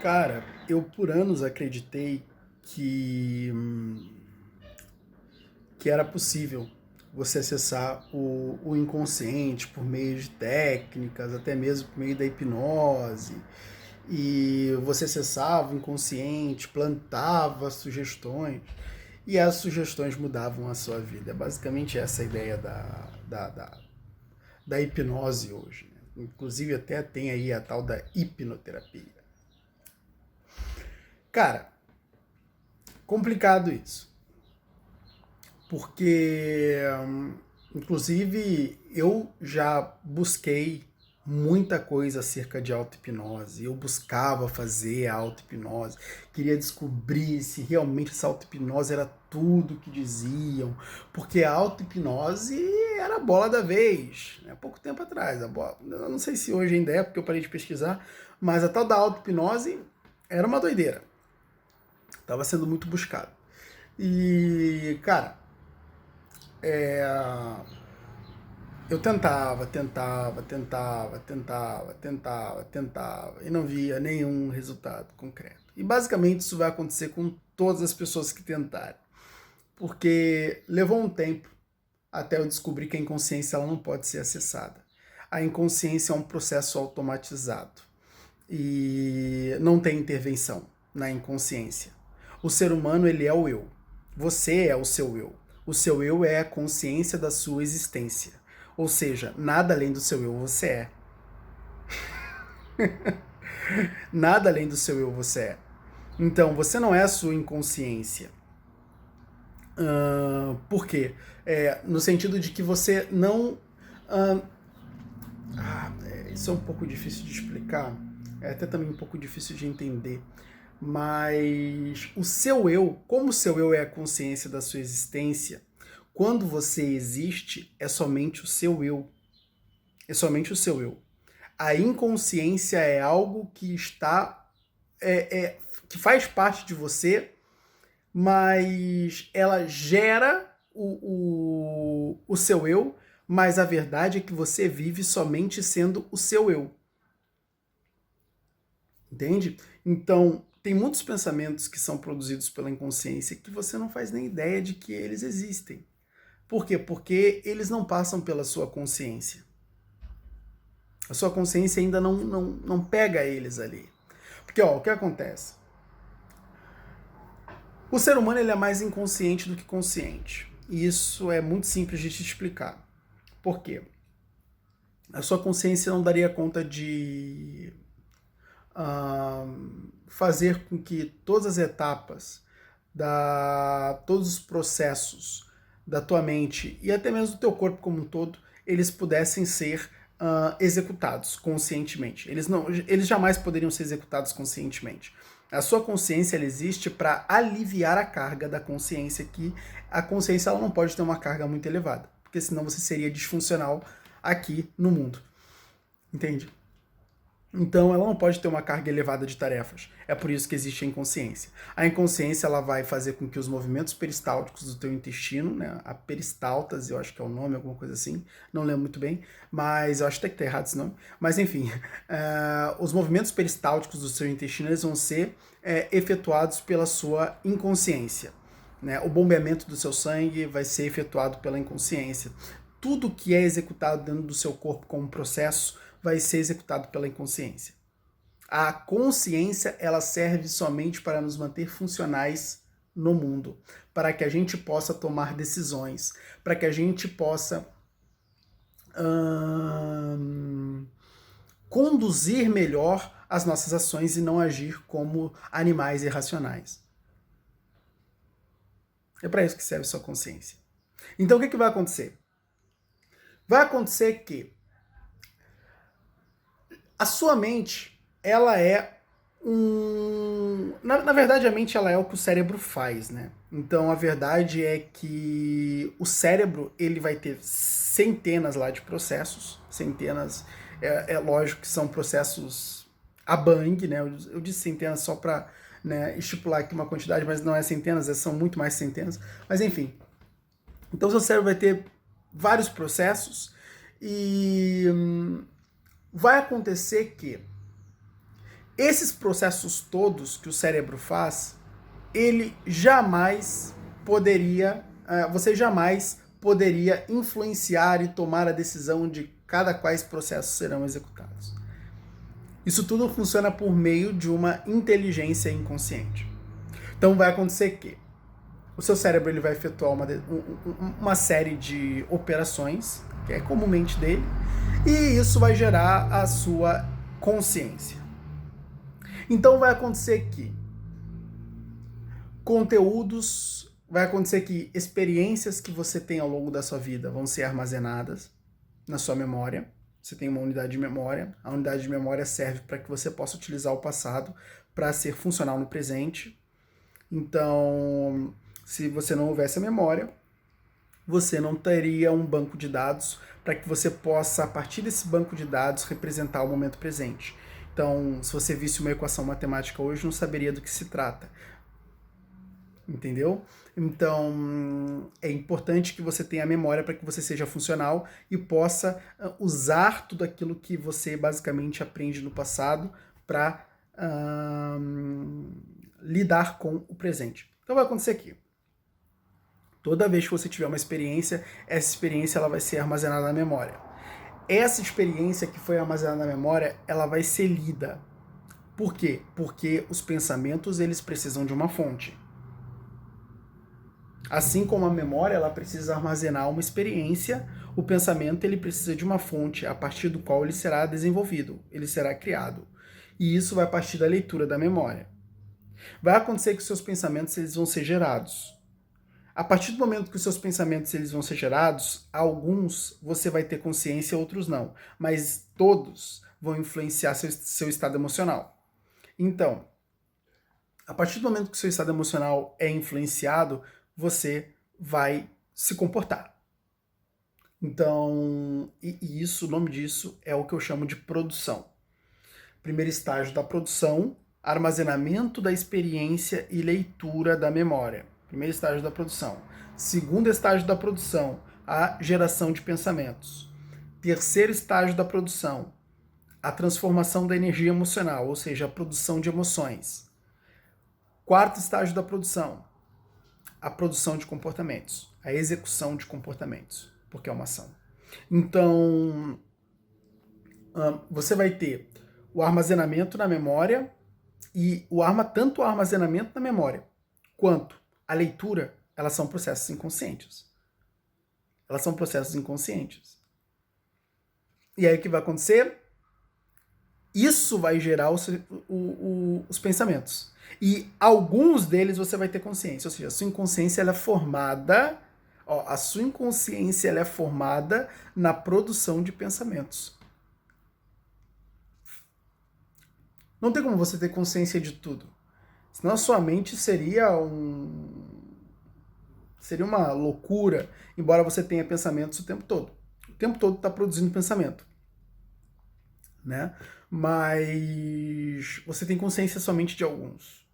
Cara, eu por anos acreditei que era possível você acessar o inconsciente por meio de técnicas, até mesmo por meio da hipnose. E você acessava o inconsciente, plantava sugestões, e as sugestões mudavam a sua vida. É basicamente essa a ideia da hipnose hoje, né? Inclusive até tem aí a tal da hipnoterapia. Cara, complicado isso. Porque, inclusive, eu já busquei muita coisa acerca de auto-hipnose. Eu buscava fazer a auto-hipnose, queria descobrir se realmente essa auto-hipnose era tudo que diziam, porque a auto-hipnose era a bola da vez, né? Há pouco tempo atrás. Eu não sei se hoje ainda é, porque eu parei de pesquisar, mas a tal da auto-hipnose era uma doideira. Estava sendo muito buscado. E, cara, eu tentava e não via nenhum resultado concreto. E basicamente isso vai acontecer com todas as pessoas que tentarem, porque levou um tempo até eu descobrir que a inconsciência ela não pode ser acessada. A inconsciência é um processo automatizado e não tem intervenção na inconsciência. O ser humano ele é o eu. Você é o seu eu. O seu eu é a consciência da sua existência. Ou seja, nada além do seu eu você é. Nada além do seu eu você é. Então, você não é a sua inconsciência. Por quê? No sentido de que você não... isso é um pouco difícil de explicar. É até também um pouco difícil de entender. Mas o seu eu, como o seu eu é a consciência da sua existência, quando você existe, é somente o seu eu. É somente o seu eu. A inconsciência é algo que está... que faz parte de você, mas ela gera o seu eu, mas a verdade é que você vive somente sendo o seu eu. Entende? Então, tem muitos pensamentos que são produzidos pela inconsciência que você não faz nem ideia de que eles existem. Por quê? Porque eles não passam pela sua consciência. A sua consciência ainda não pega eles ali. Porque, ó, o que acontece? O ser humano ele é mais inconsciente do que consciente. E isso é muito simples de te explicar. Por quê? A sua consciência não daria conta de fazer com que todas as etapas, todos os processos da tua mente e até mesmo do teu corpo como um todo, eles pudessem ser executados conscientemente. Eles jamais poderiam ser executados conscientemente. A sua consciência ela existe para aliviar a carga da consciência, que a consciência ela não pode ter uma carga muito elevada, porque senão você seria disfuncional aqui no mundo. Entende? Então ela não pode ter uma carga elevada de tarefas. É por isso que existe a inconsciência. A inconsciência ela vai fazer com que os movimentos peristálticos do teu intestino, né, a peristáltase, eu acho que é o nome, alguma coisa assim, não lembro muito bem, mas eu acho até que tá errado esse nome. Mas enfim, os movimentos peristálticos do seu intestino eles vão ser efetuados pela sua inconsciência. Né? O bombeamento do seu sangue vai ser efetuado pela inconsciência. Tudo que é executado dentro do seu corpo como processo vai ser executado pela inconsciência. A consciência ela serve somente para nos manter funcionais no mundo, para que a gente possa tomar decisões, para que a gente possa conduzir melhor as nossas ações e não agir como animais irracionais. É para isso que serve sua consciência. Então o que vai acontecer? Vai acontecer que a sua mente, ela é Na verdade, a mente ela é o que o cérebro faz, né? Então, a verdade é que o cérebro, ele vai ter centenas lá de processos, centenas, é lógico que são processos a bang, né? Eu disse centenas só para, né, estipular aqui uma quantidade, mas não é centenas, são muito mais centenas. Mas, enfim. Então, seu cérebro vai ter vários processos E vai acontecer que esses processos todos que o cérebro faz, ele jamais poderia, você jamais poderia influenciar e tomar a decisão de cada quais processos serão executados. Isso tudo funciona por meio de uma inteligência inconsciente. Então vai acontecer que o seu cérebro ele vai efetuar uma série de operações, que é comumente dele, e isso vai gerar a sua consciência. Então vai acontecer que conteúdos, vai acontecer que experiências que você tem ao longo da sua vida vão ser armazenadas na sua memória. Você tem uma unidade de memória. A unidade de memória serve para que você possa utilizar o passado para ser funcional no presente. Então, se você não houvesse a memória, você não teria um banco de dados para que você possa, a partir desse banco de dados, representar o momento presente. Então, se você visse uma equação matemática hoje, não saberia do que se trata. Entendeu? Então, é importante que você tenha a memória para que você seja funcional e possa usar tudo aquilo que você basicamente aprende no passado para lidar com o presente. Então, vai acontecer aqui. Toda vez que você tiver uma experiência, essa experiência ela vai ser armazenada na memória. Essa experiência que foi armazenada na memória, ela vai ser lida. Por quê? Porque os pensamentos eles precisam de uma fonte. Assim como a memória ela precisa armazenar uma experiência, o pensamento ele precisa de uma fonte a partir do qual ele será desenvolvido, ele será criado. E isso vai partir da leitura da memória. Vai acontecer que os seus pensamentos eles vão ser gerados. A partir do momento que os seus pensamentos eles vão ser gerados, alguns você vai ter consciência, outros não. Mas todos vão influenciar seu estado emocional. Então, a partir do momento que o seu estado emocional é influenciado, você vai se comportar. Então, e isso, o nome disso é o que eu chamo de produção. Primeiro estágio da produção, armazenamento da experiência e leitura da memória. Primeiro estágio da produção. Segundo estágio da produção, a geração de pensamentos. Terceiro estágio da produção, a transformação da energia emocional, ou seja, a produção de emoções. Quarto estágio da produção, a produção de comportamentos, a execução de comportamentos, porque é uma ação. Então, você vai ter o armazenamento na memória e tanto o armazenamento na memória quanto a leitura, elas são processos inconscientes. Elas são processos inconscientes. E aí o que vai acontecer? Isso vai gerar os pensamentos. E alguns deles você vai ter consciência. Ou seja, a sua inconsciência ela é formada. A sua inconsciência ela é formada na produção de pensamentos. Não tem como você ter consciência de tudo. Senão a sua mente seria uma loucura, embora você tenha pensamentos o tempo todo. O tempo todo está produzindo pensamento. Né? Mas você tem consciência somente de alguns.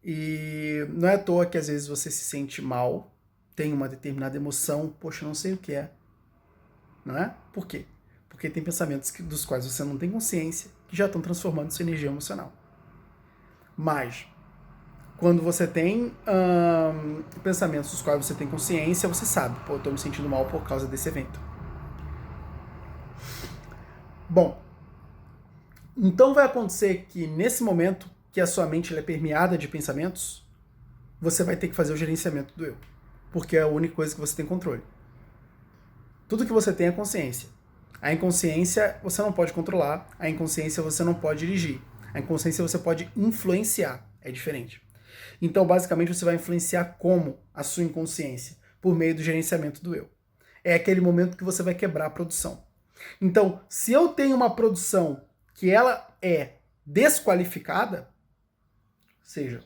E não é à toa que às vezes você se sente mal, tem uma determinada emoção, poxa, não sei o que é. Não é? Por quê? Porque tem pensamentos dos quais você não tem consciência, que já estão transformando sua energia emocional. Mas, quando você tem pensamentos dos quais você tem consciência, você sabe, pô, eu estou me sentindo mal por causa desse evento. Bom, então vai acontecer que nesse momento que a sua mente é permeada de pensamentos, você vai ter que fazer o gerenciamento do eu. Porque é a única coisa que você tem controle. Tudo que você tem é consciência. A inconsciência você não pode controlar, a inconsciência você não pode dirigir. A inconsciência você pode influenciar, é diferente. Então, basicamente, você vai influenciar como a sua inconsciência? Por meio do gerenciamento do eu. É aquele momento que você vai quebrar a produção. Então, se eu tenho uma produção que ela é desqualificada, ou seja,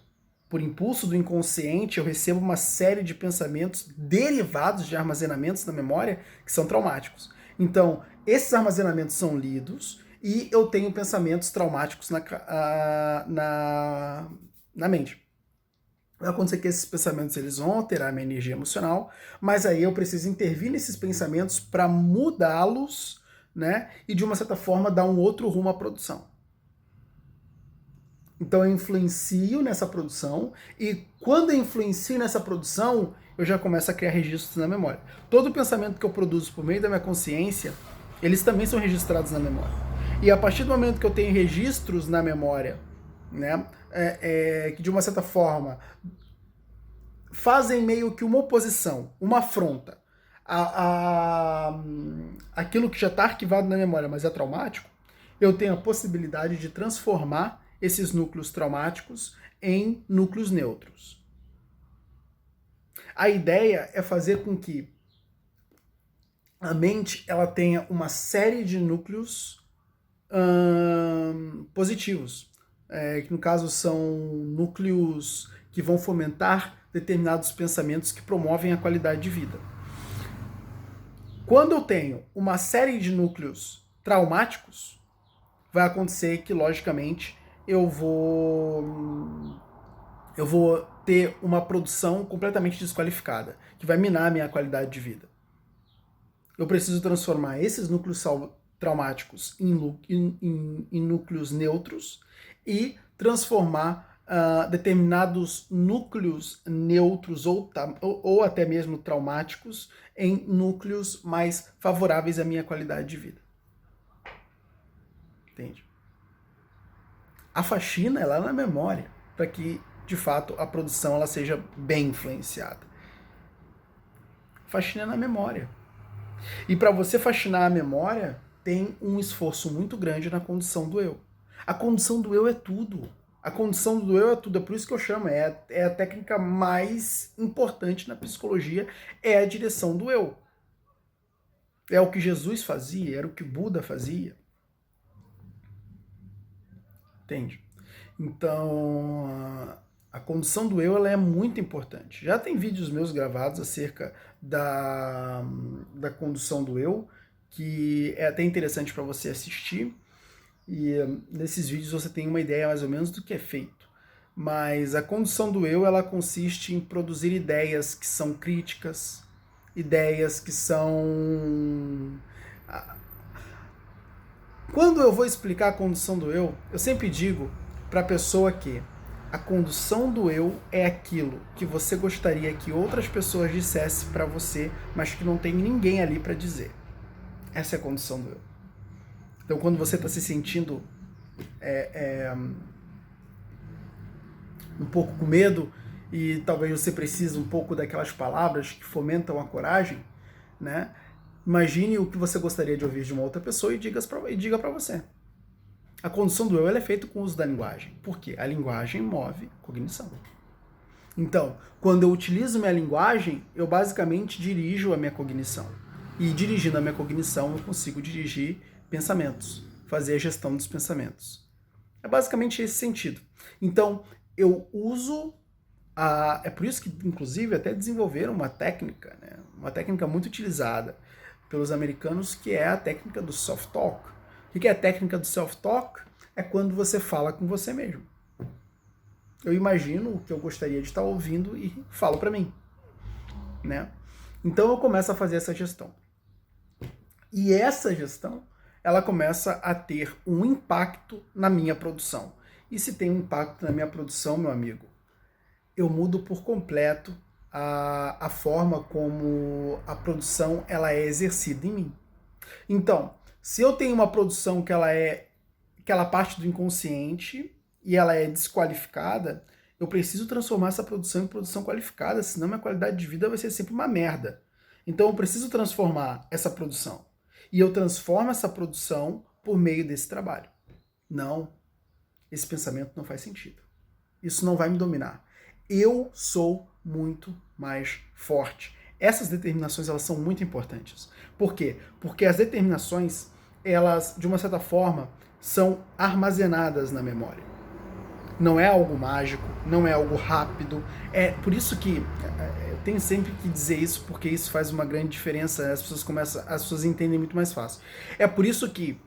por impulso do inconsciente, eu recebo uma série de pensamentos derivados de armazenamentos na memória que são traumáticos. Então, esses armazenamentos são lidos e eu tenho pensamentos traumáticos na mente. vai acontecer que esses pensamentos eles vão alterar a minha energia emocional, mas aí eu preciso intervir nesses pensamentos para mudá-los, né? E de uma certa forma dar um outro rumo à produção. Então eu influencio nessa produção e quando eu influencio nessa produção, eu já começo a criar registros na memória. Todo pensamento que eu produzo por meio da minha consciência, eles também são registrados na memória. E a partir do momento que eu tenho registros na memória, né, que de uma certa forma fazem meio que uma oposição, uma afronta aquilo que já está arquivado na memória, mas é traumático, eu tenho a possibilidade de transformar esses núcleos traumáticos em núcleos neutros. A ideia é fazer com que a mente ela tenha uma série de núcleos positivos, que no caso são núcleos que vão fomentar determinados pensamentos que promovem a qualidade de vida. Quando eu tenho uma série de núcleos traumáticos, vai acontecer que, logicamente, eu vou ter uma produção completamente desqualificada, que vai minar a minha qualidade de vida. Eu preciso transformar esses núcleos traumáticos em núcleos neutros e transformar determinados núcleos neutros ou até mesmo traumáticos em núcleos mais favoráveis à minha qualidade de vida. Entende? A faxina ela é na memória, para que, de fato, a produção ela seja bem influenciada. Faxina é na memória. E para você faxinar a memória, tem um esforço muito grande na condução do eu. A condução do eu é tudo. A condução do eu é tudo. É por isso que eu chamo, é a técnica mais importante na psicologia, é a direção do eu. É o que Jesus fazia, era o que Buda fazia. Entende? Então, a condução do eu ela é muito importante. Já tem vídeos meus gravados acerca da condução do eu, que é até interessante para você assistir. E nesses vídeos você tem uma ideia mais ou menos do que é feito. Mas a condução do eu ela consiste em produzir ideias que são críticas, ideias que são... Quando eu vou explicar a condução do eu sempre digo para a pessoa que a condução do eu é aquilo que você gostaria que outras pessoas dissessem para você, mas que não tem ninguém ali para dizer. Essa é a condução do eu. Então, quando você está se sentindo um pouco com medo e talvez você precise um pouco daquelas palavras que fomentam a coragem, né? Imagine o que você gostaria de ouvir de uma outra pessoa e diga para você. A condução do eu ela é feita com o uso da linguagem. Por quê? A linguagem move cognição. Então, quando eu utilizo minha linguagem, eu basicamente dirijo a minha cognição. E dirigindo a minha cognição, eu consigo dirigir pensamentos, fazer a gestão dos pensamentos. É basicamente esse sentido. Então, eu uso... é por isso que, inclusive, até desenvolveram uma técnica, né? Uma técnica muito utilizada pelos americanos, que é a técnica do self-talk. O que é a técnica do self-talk? É quando você fala com você mesmo. Eu imagino o que eu gostaria de estar ouvindo e falo para mim, né? Então eu começo a fazer essa gestão. E essa gestão, ela começa a ter um impacto na minha produção. E se tem um impacto na minha produção, meu amigo, eu mudo por completo a forma como a produção ela é exercida em mim. Então, se eu tenho uma produção que ela parte do inconsciente e ela é desqualificada, eu preciso transformar essa produção em produção qualificada, senão minha qualidade de vida vai ser sempre uma merda. Então eu preciso transformar essa produção. E eu transformo essa produção por meio desse trabalho. Não, esse pensamento não faz sentido. Isso não vai me dominar. Eu sou muito mais forte. Essas determinações elas são muito importantes. Por quê? Porque as determinações, elas, de uma certa forma, são armazenadas na memória. Não é algo mágico, não é algo rápido. É por isso que eu tenho sempre que dizer isso, porque isso faz uma grande diferença. As pessoas entendem muito mais fácil. É por isso que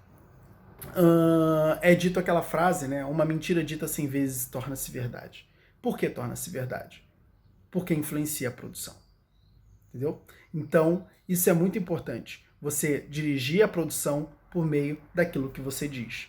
é dito aquela frase, né? Uma mentira dita 100 vezes torna-se verdade. Por que torna-se verdade? Porque influencia a produção. Entendeu? Então, isso é muito importante. Você dirigir a produção por meio daquilo que você diz.